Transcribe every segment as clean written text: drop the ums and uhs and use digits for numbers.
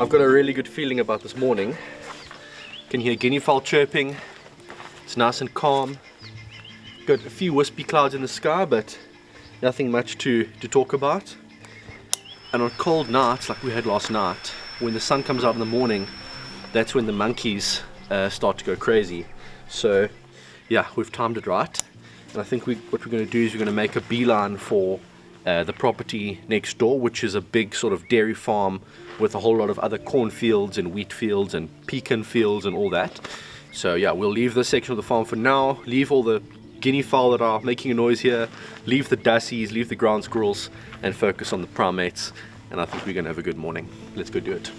I've got a really good feeling about this morning. You can hear guinea fowl chirping. It's nice and calm. Got a few wispy clouds in the sky, but nothing much to talk about. And on cold nights like we had last night, when the sun comes out in the morning, that's when the monkeys start to go crazy. So yeah, we've timed it right. And I think what we're going to do is we're going to make a beeline for the property next door, which is a big sort of dairy farm with a whole lot of other cornfields and wheat fields and pecan fields and all that. So yeah, we'll leave this section of the farm for now, leave all the guinea fowl that are making a noise here, leave the dassies, leave the ground squirrels, and focus on the primates. And I think we're going to have a good morning. Let's go do it.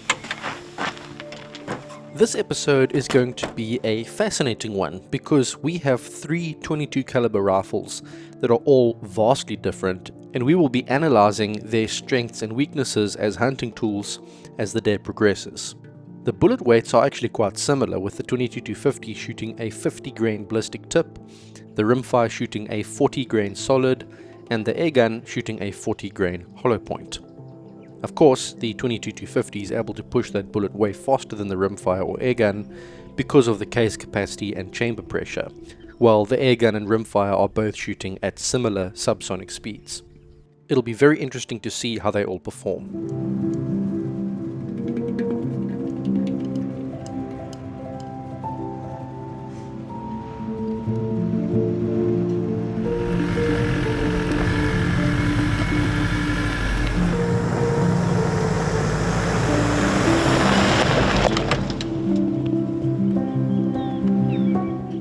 This episode is going to be a fascinating one because we have 3 .22 caliber rifles that are all vastly different, and we will be analyzing their strengths and weaknesses as hunting tools as the day progresses. The bullet weights are actually quite similar, with the 22-50 shooting a 50 grain ballistic tip, the Rimfire shooting a 40 grain solid, and the Airgun shooting a 40 grain hollow point. Of course, the 22-50 is able to push that bullet way faster than the Rimfire or Airgun because of the case capacity and chamber pressure, while the Airgun and Rimfire are both shooting at similar subsonic speeds. It'll be very interesting to see how they all perform.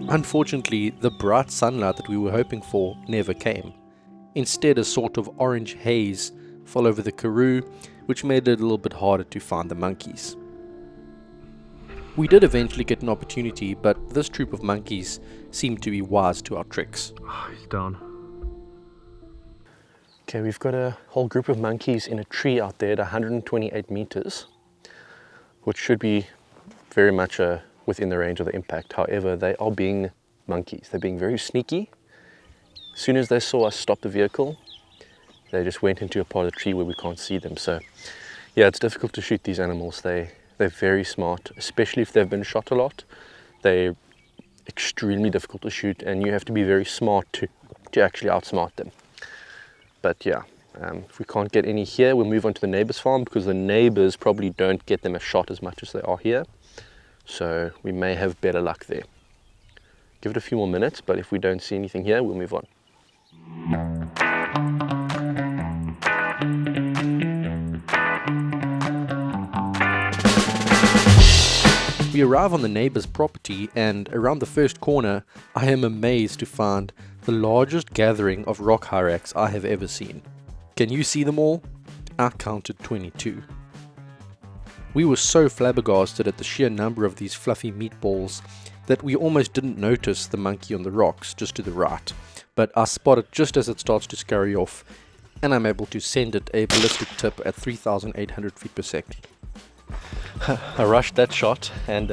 Unfortunately, the bright sunlight that we were hoping for never came. Instead, a sort of orange haze fell over the karoo, which made it a little bit harder to find the monkeys. We did eventually get an opportunity, but this troop of monkeys seemed to be wise to our tricks. Oh, he's down. Okay, we've got a whole group of monkeys in a tree out there at 128 meters, which should be very much within the range of the impact. However, they are being monkeys. They're being very sneaky. As soon as they saw us stop the vehicle, they just went into a part of the tree where we can't see them. So yeah, it's difficult to shoot these animals. They're very smart, especially if they've been shot a lot. They're extremely difficult to shoot, and you have to be very smart to actually outsmart them. But yeah, if we can't get any here, we'll move on to the neighbor's farm, because the neighbors probably don't get them a shot as much as they are here. So we may have better luck there. Give it a few more minutes, but if we don't see anything here, we'll move on. We arrive on the neighbor's property, and around the first corner, I am amazed to find the largest gathering of rock hyrax I have ever seen. Can you see them all? I counted 22. We were so flabbergasted at the sheer number of these fluffy meatballs that we almost didn't notice the monkey on the rocks just to the right, but I spot it just as it starts to scurry off, and I'm able to send it a ballistic tip at 3,800 feet per second. I rushed that shot and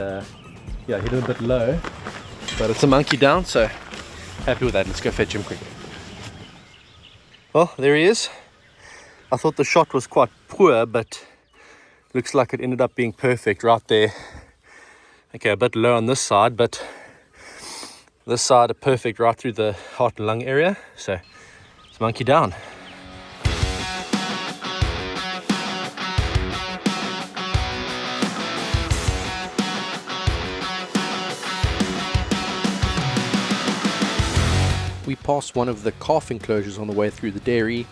yeah, hit it a bit low, but it's a monkey down, so happy with that. Let's go fetch him quick. Well, there he is. I thought the shot was quite poor, but looks like it ended up being perfect right there. Okay, a bit low on this side, but this side are perfect right through the heart and lung area. So it's monkey down. We passed one of the calf enclosures on the way through the dairy,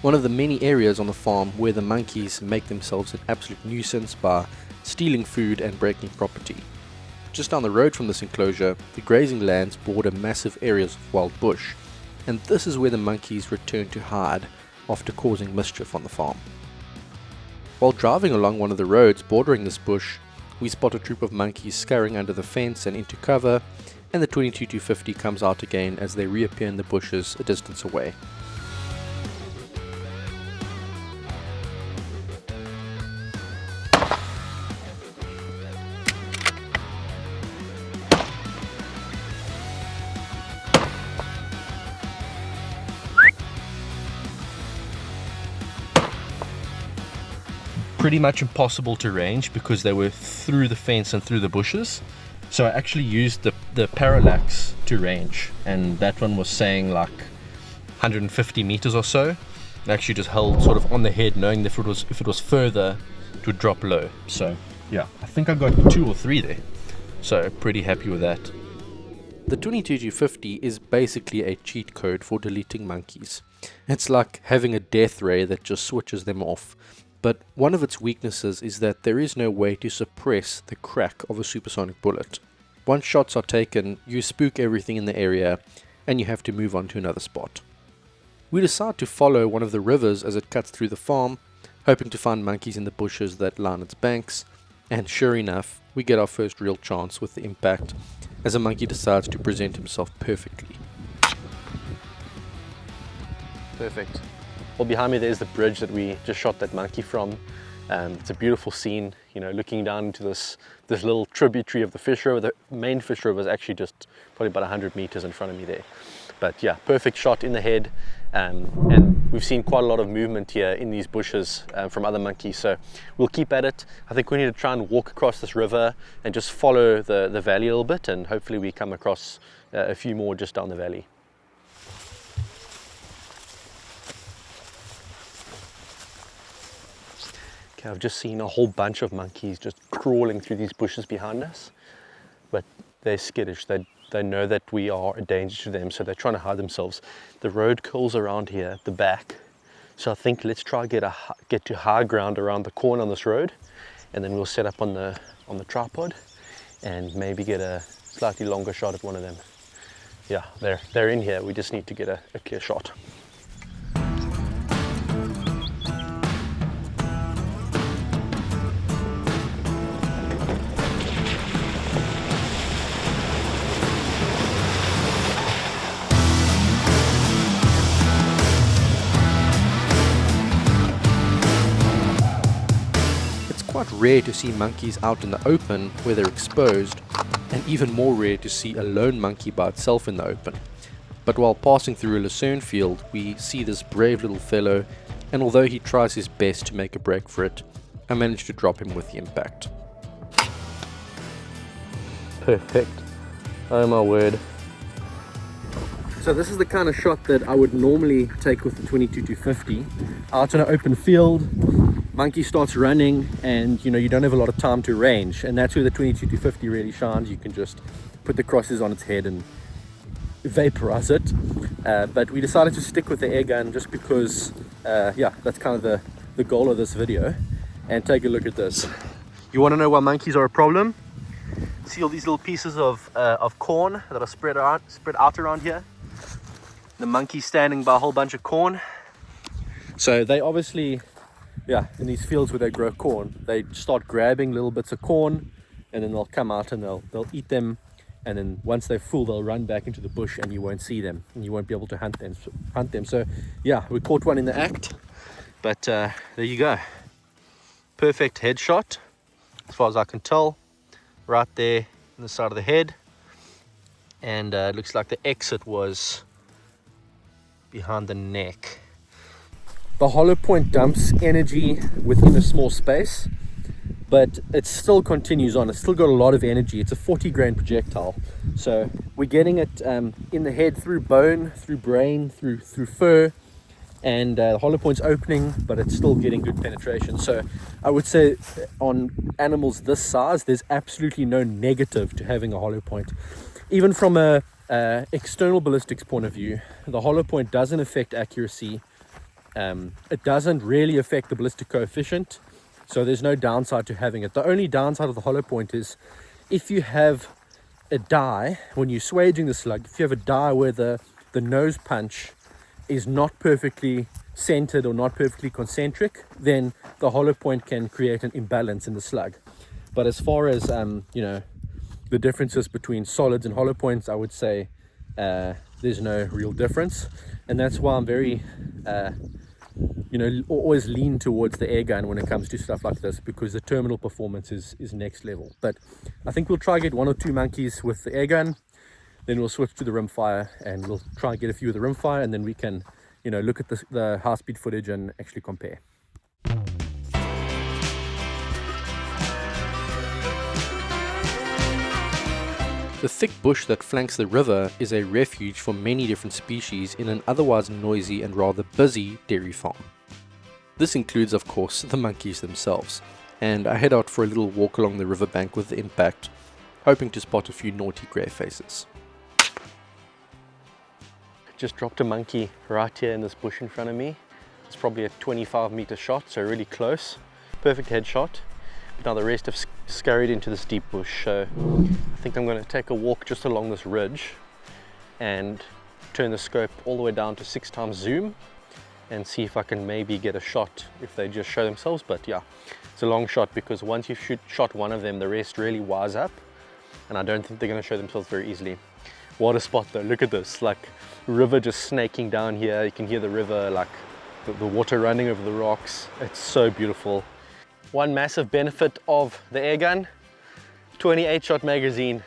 one of the many areas on the farm where the monkeys make themselves an absolute nuisance by stealing food and breaking property. Just down the road from this enclosure, the grazing lands border massive areas of wild bush, and this is where the monkeys return to hide after causing mischief on the farm. While driving along one of the roads bordering this bush, we spot a troop of monkeys scurrying under the fence and into cover, and the 22-50 comes out again as they reappear in the bushes a distance away. pretty much impossible to range because they were through the fence and through the bushes. So I actually used the parallax to range, and that one was saying like 150 meters or so. I actually just held sort of on the head, knowing that if it was further, it would drop low. So yeah, I think I got 2 or 3 there. So pretty happy with that. The 22-50 is basically a cheat code for deleting monkeys. It's like having a death ray that just switches them off. But one of its weaknesses is that there is no way to suppress the crack of a supersonic bullet. Once shots are taken, you spook everything in the area and you have to move on to another spot. We decide to follow one of the rivers as it cuts through the farm, hoping to find monkeys in the bushes that line its banks, and sure enough, we get our first real chance with the impact as a monkey decides to present himself perfectly. Perfect. Well, behind me there's the bridge that we just shot that monkey from. It's a beautiful scene, you know, looking down into this little tributary of the fish river. The main fish river is actually just probably about 100 meters in front of me there. But yeah, perfect shot in the head. And we've seen quite a lot of movement here in these bushes from other monkeys, so we'll keep at it. I think we need to try and walk across this river and just follow the valley a little bit, and hopefully we come across a few more just down the valley. Okay, I've just seen a whole bunch of monkeys just crawling through these bushes behind us, but they're skittish. They know that we are a danger to them, so they're trying to hide themselves. The road curls around here at the back, so I think let's try get to high ground around the corner on this road, and then we'll set up on the tripod and maybe get a slightly longer shot at one of them. Yeah, they're in here. We just need to get a clear shot. Quite rare to see monkeys out in the open where they're exposed, and even more rare to see a lone monkey by itself in the open. But while passing through a lucerne field, we see this brave little fellow, and although he tries his best to make a break for it, I managed to drop him with the impact. Perfect. Oh my word. So this is the kind of shot that I would normally take with the 22-50. Out in an open field, monkey starts running, and you know, you don't have a lot of time to range, and that's where the 22-50 really shines. You can just put the crosses on its head and vaporize it. But we decided to stick with the airgun just because yeah, that's kind of the goal of this video. And take a look at this. You want to know why monkeys are a problem? See all these little pieces of corn that are spread out around here? The monkey standing by a whole bunch of corn. So they obviously, yeah, in these fields where they grow corn, they start grabbing little bits of corn, and then they'll come out and they'll eat them, and then once they're full, they'll run back into the bush and you won't see them, and you won't be able to hunt them. So yeah, we caught one in the act, but there you go. Perfect headshot as far as I can tell, right there in the side of the head, and it looks like the exit was behind the neck. The hollow point dumps energy within a small space, but it still continues on. It's still got a lot of energy. It's a 40 grain projectile, so we're getting it in the head through bone, through brain, through fur, and the hollow point's opening, but it's still getting good penetration. So I would say on animals this size, there's absolutely no negative to having a hollow point. Even from a external ballistics point of view, the hollow point doesn't affect accuracy. It doesn't really affect the ballistic coefficient, so there's no downside to having it. The only downside of the hollow point is if you have a die, when you're swaging the slug, if you have a die where the nose punch is not perfectly centered or not perfectly concentric, then the hollow point can create an imbalance in the slug. But as far as you know, the differences between solids and hollow points, I would say there's no real difference, and that's why I'm very you know, always lean towards the airgun when it comes to stuff like this, because the terminal performance is next level. But I think we'll try get 1 or 2 monkeys with the airgun, then we'll switch to the rimfire, and we'll try and get a few of the rimfire, and then we can, you know, look at the high speed footage and actually compare. The thick bush that flanks the river is a refuge for many different species in an otherwise noisy and rather busy dairy farm. This includes, of course, the monkeys themselves, and I head out for a little walk along the riverbank with the impact, hoping to spot a few naughty grey faces. Just dropped a monkey right here in this bush in front of me. It's probably a 25-meter shot, so really close. Perfect headshot. Now the rest have scurried into this deep bush, so I think I'm going to take a walk just along this ridge and turn the scope all the way down to 6x zoom and see if I can maybe get a shot if they just show themselves. But yeah, it's a long shot because once you've shot one of them, the rest really wise up, and I don't think they're going to show themselves very easily. What a spot though, look at this, like river just snaking down here. You can hear the river, like the water running over the rocks. It's so beautiful. One massive benefit of the Airgun, 28-shot magazine.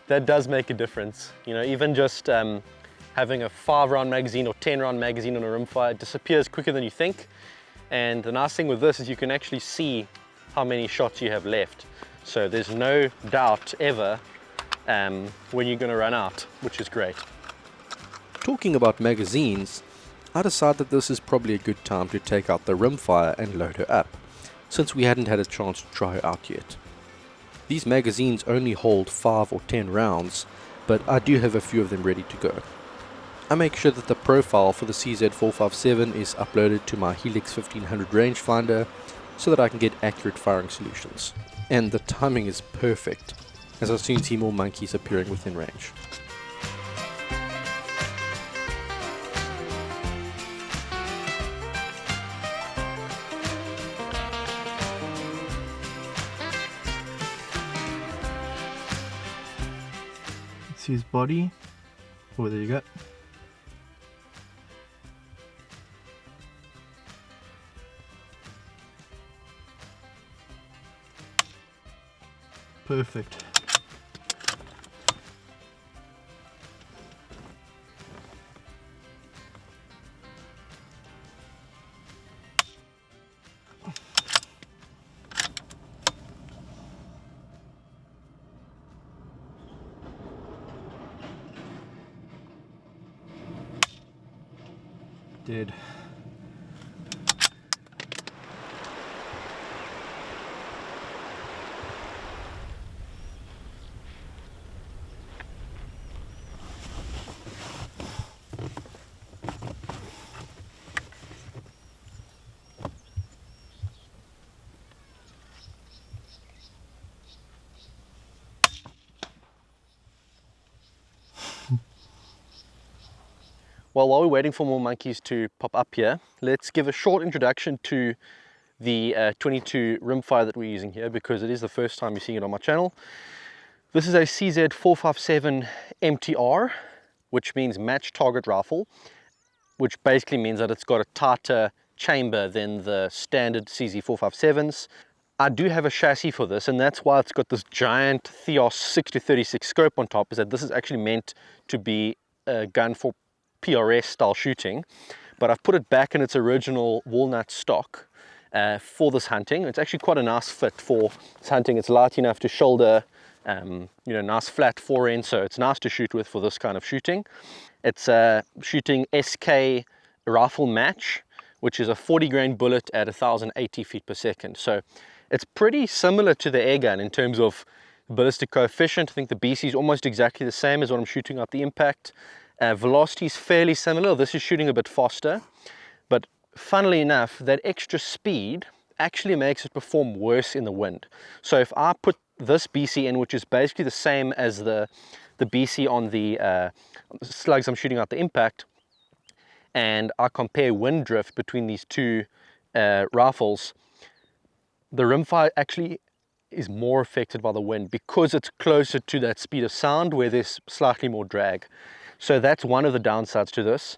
That does make a difference. You know, even just having a 5-round magazine or 10-round magazine on a Rimfire disappears quicker than you think. And the nice thing with this is you can actually see how many shots you have left. So there's no doubt ever when you're going to run out, which is great. Talking about magazines, I decided that this is probably a good time to take out the Rimfire and load her up, since we hadn't had a chance to try her out yet. These magazines only hold 5 or 10 rounds, but I do have a few of them ready to go. I make sure that the profile for the CZ457 is uploaded to my Helix 1500 rangefinder so that I can get accurate firing solutions. And the timing is perfect, as I soon see more monkeys appearing within range. See his body. Oh, there you go. Perfect. Dead. Well, while we're waiting for more monkeys to pop up here, let's give a short introduction to the 22 Rimfire that we're using here, because it is the first time you're seeing it on my channel. This is a CZ457 MTR, which means match target rifle, which basically means that it's got a tighter chamber than the standard CZ457s. I do have a chassis for this, and that's why it's got this giant Theos 6-36 scope on top, is that this is actually meant to be a gun for PRS style shooting, but I've put it back in its original walnut stock for this hunting. It's actually quite a nice fit for this hunting. It's light enough to shoulder, you know, nice flat fore end, so it's nice to shoot with for this kind of shooting. It's shooting SK rifle match, which is a 40 grain bullet at 1080 feet per second. So it's pretty similar to the Airgun in terms of ballistic coefficient. I think the BC is almost exactly the same as what I'm shooting at the impact. Velocity is fairly similar. This is shooting a bit faster, but funnily enough, that extra speed actually makes it perform worse in the wind. So if I put this BC in, which is basically the same as the BC on the slugs I'm shooting at the impact, and I compare wind drift between these two rifles, the Rimfire actually is more affected by the wind because it's closer to that speed of sound where there's slightly more drag. So that's one of the downsides to this.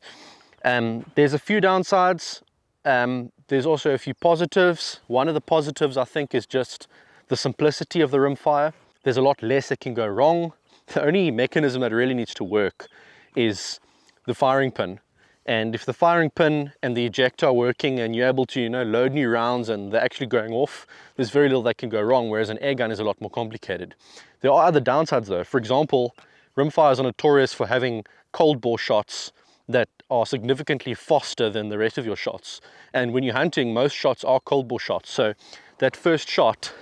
There's a few downsides. There's also a few positives. One of the positives, I think, is just the simplicity of the Rimfire. There's a lot less that can go wrong. The only mechanism that really needs to work is the firing pin. And if the firing pin and the ejector are working and you're able to, you know, load new rounds and they're actually going off, there's very little that can go wrong, whereas an air gun is a lot more complicated. There are other downsides though. For example, rimfires are notorious for having cold bore shots that are significantly faster than the rest of your shots. And when you're hunting, most shots are cold bore shots. So that first shot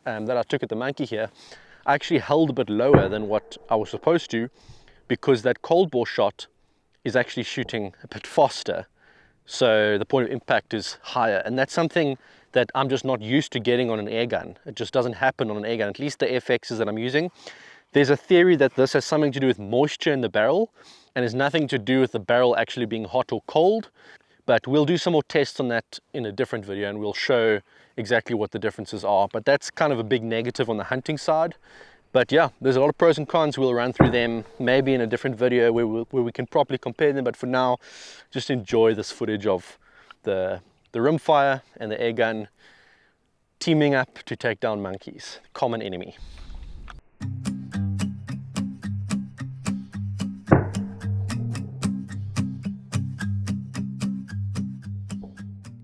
that I took at the monkey here, I actually held a bit lower than what I was supposed to, because that cold bore shot is actually shooting a bit faster. So the point of impact is higher. And that's something that I'm just not used to getting on an air gun. It just doesn't happen on an air gun, at least the FXs that I'm using. There's a theory that this has something to do with moisture in the barrel and has nothing to do with the barrel actually being hot or cold. But we'll do some more tests on that in a different video and we'll show exactly what the differences are. But that's kind of a big negative on the hunting side. But yeah, there's a lot of pros and cons. We'll run through them maybe in a different video where we can properly compare them. But for now, just enjoy this footage of the rimfire and the air gun teaming up to take down monkeys, common enemy.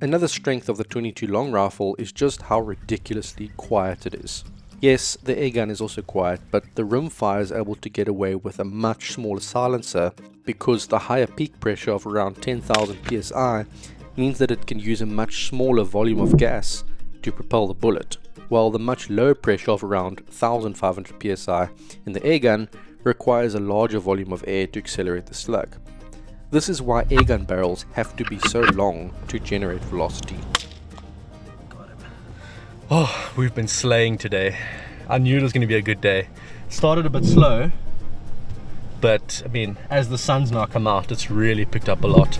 Another strength of the 22 long rifle is just how ridiculously quiet it is. Yes, the airgun is also quiet, but the rimfire is able to get away with a much smaller silencer because the higher peak pressure of around 10,000 psi means that it can use a much smaller volume of gas to propel the bullet, while the much lower pressure of around 1,500 psi in the airgun requires a larger volume of air to accelerate the slug. This is why airgun barrels have to be so long to generate velocity. Oh, we've been slaying today. I knew it was going to be a good day. Started a bit slow, but I mean, as the sun's now come out, it's really picked up a lot.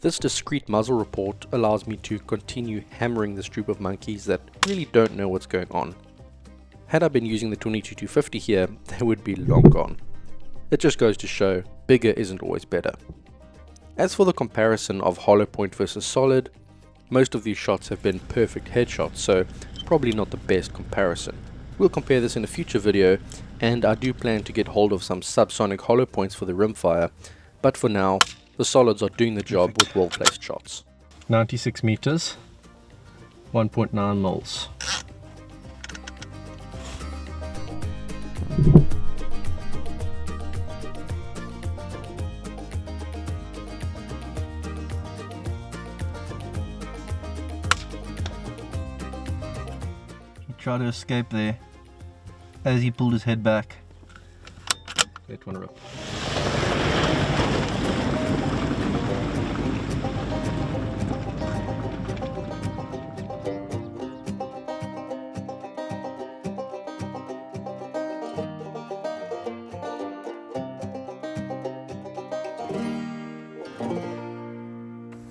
This discrete muzzle report allows me to continue hammering this group of monkeys that really don't know what's going on. Had I been using the 22-250 here, they would be long gone. It just goes to show, bigger isn't always better. As for the comparison of hollow point versus solid, most of these shots have been perfect headshots, so probably not the best comparison. We'll compare this in a future video, and I do plan to get hold of some subsonic hollow points for the rimfire, but for now, the solids are doing the job with well-placed shots. 96 meters, 1.9 mils. He tried to escape there as he pulled his head back. Get one rip.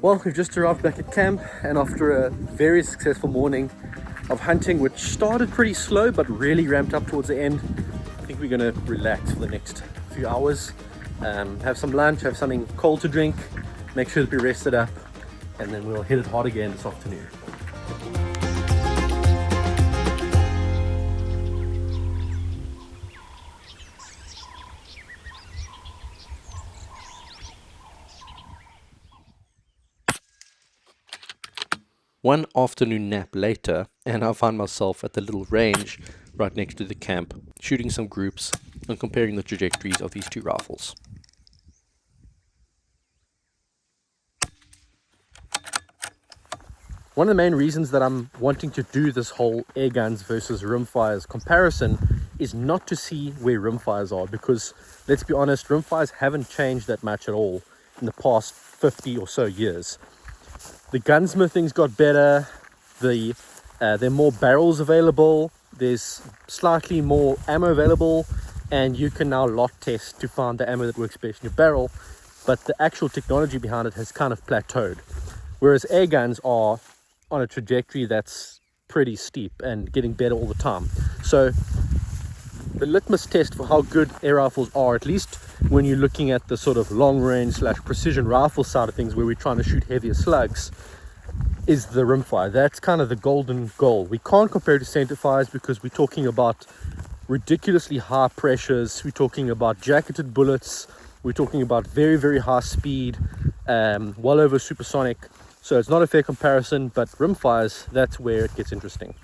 Well, we've just arrived back at camp, and after a very successful morning of hunting, which started pretty slow but really ramped up towards the end, I think we're going to relax for the next few hours, have some lunch, have something cold to drink, make sure that we're rested up, and then we'll hit it hard again this afternoon. One afternoon nap later, and I find myself at the little range right next to the camp, shooting some groups and comparing the trajectories of these two rifles. One of the main reasons that I'm wanting to do this whole air guns versus rimfires comparison is not to see where rimfires are, because let's be honest, rimfires haven't changed that much at all in the past 50 or so years. The gunsmithing's got better, there are more barrels available, there's slightly more ammo available, and you can now lot test to find the ammo that works best in your barrel, but the actual technology behind it has kind of plateaued. Whereas air guns are on a trajectory that's pretty steep and getting better all the time. So the litmus test for how good air rifles are, at least when you're looking at the sort of long range / precision rifle side of things where we're trying to shoot heavier slugs, is the rimfire. That's kind of the golden goal. We can't compare it to centerfires because we're talking about ridiculously high pressures. We're talking about jacketed bullets. We're talking about very, very high speed, well over supersonic. So it's not a fair comparison, but rimfires, that's where it gets interesting.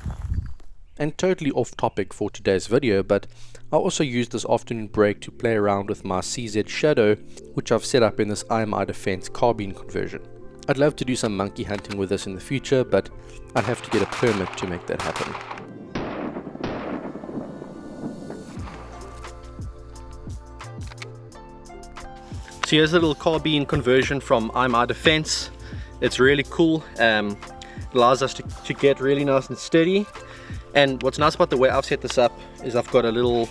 And totally off topic for today's video, but I also used this afternoon break to play around with my CZ Shadow, which I've set up in this IMI Defense carbine conversion. I'd love to do some monkey hunting with this in the future, but I'd have to get a permit to make that happen. So here's a little carbine conversion from IMI Defense. It's really cool. Allows us to get really nice and steady. And what's nice about the way I've set this up is I've got a little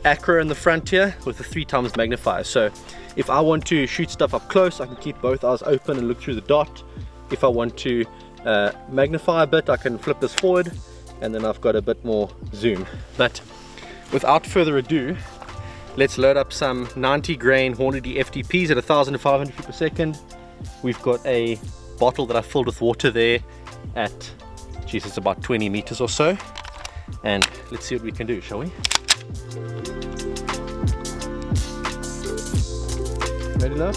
acro in the front here with a 3x magnifier. So if I want to shoot stuff up close, I can keep both eyes open and look through the dot. If I want to magnify a bit, I can flip this forward and then I've got a bit more zoom. But without further ado, let's load up some 90 grain Hornady FTPs at 1,500 feet per second. We've got a bottle that I filled with water there at, geez, it's about 20 meters or so. And let's see what we can do, shall we? Ready, love?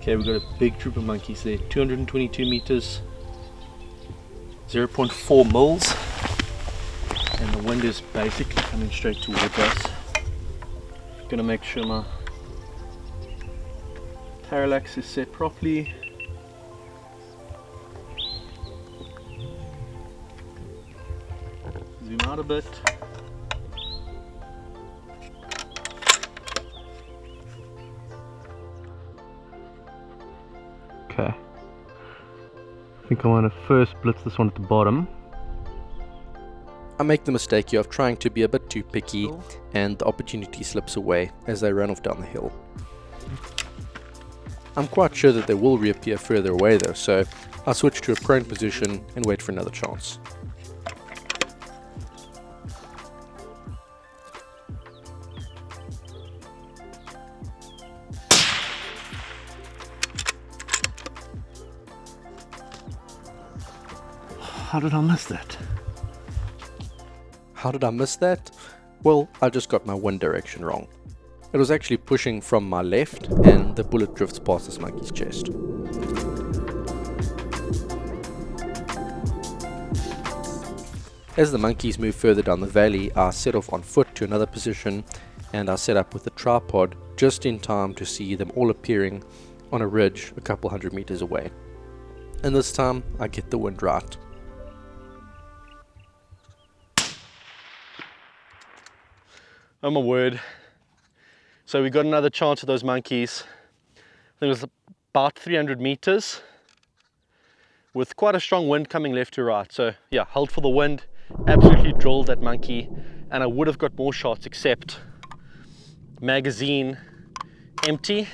Okay, we've got a big troop of monkeys there, 222 meters, 0.4 mils, and the wind is basically coming straight towards us. Gonna make sure my parallax is set properly. Zoom out a bit. Okay, I think I want to first blitz this one at the bottom. I make the mistake here of trying to be a bit too picky, and the opportunity slips away as they run off down the hill. I'm quite sure that they will reappear further away though, so I'll switch to a prone position and wait for another chance. How did I miss that? How did I miss that? Well, I just got my wind direction wrong. It was actually pushing from my left, and the bullet drifts past this monkey's chest. As the monkeys move further down the valley, I set off on foot to another position, and I set up with the tripod just in time to see them all appearing on a ridge a couple hundred meters away. And this time, I get the wind right. Oh my word. So we got another chance of those monkeys. I think it was about 300 meters with quite a strong wind coming left to right. So yeah, held for the wind, absolutely drilled that monkey, and I would have got more shots except magazine empty.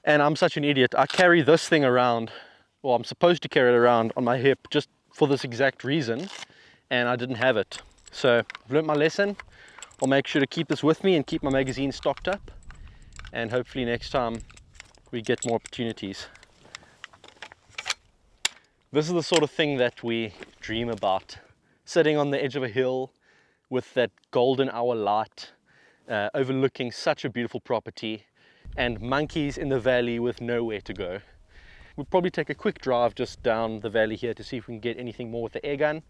And I'm such an idiot. I carry this thing around, or I'm supposed to carry it around on my hip just for this exact reason, and I didn't have it. So I've learned my lesson. I'll make sure to keep this with me and keep my magazine stocked up, and hopefully next time we get more opportunities. This is the sort of thing that we dream about, sitting on the edge of a hill with that golden hour light, overlooking such a beautiful property, and monkeys in the valley with nowhere to go. We'll probably take a quick drive just down the valley here to see if we can get anything more with the airgun.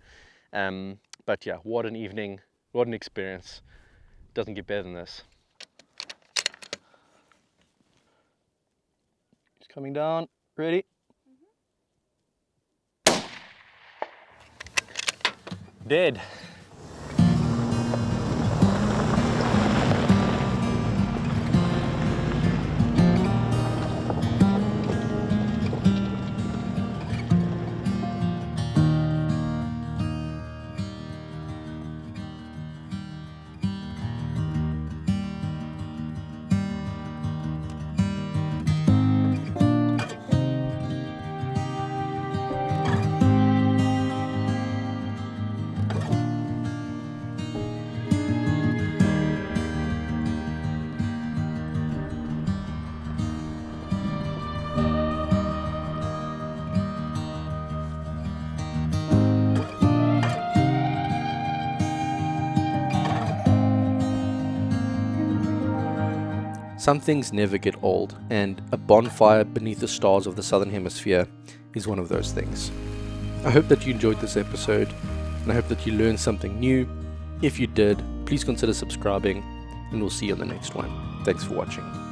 But yeah, what an evening, what an experience. Doesn't get better than this. He's coming down. Ready? Dead. Some things never get old, and a bonfire beneath the stars of the Southern Hemisphere is one of those things. I hope that you enjoyed this episode, and I hope that you learned something new. If you did, please consider subscribing, and we'll see you on the next one. Thanks for watching.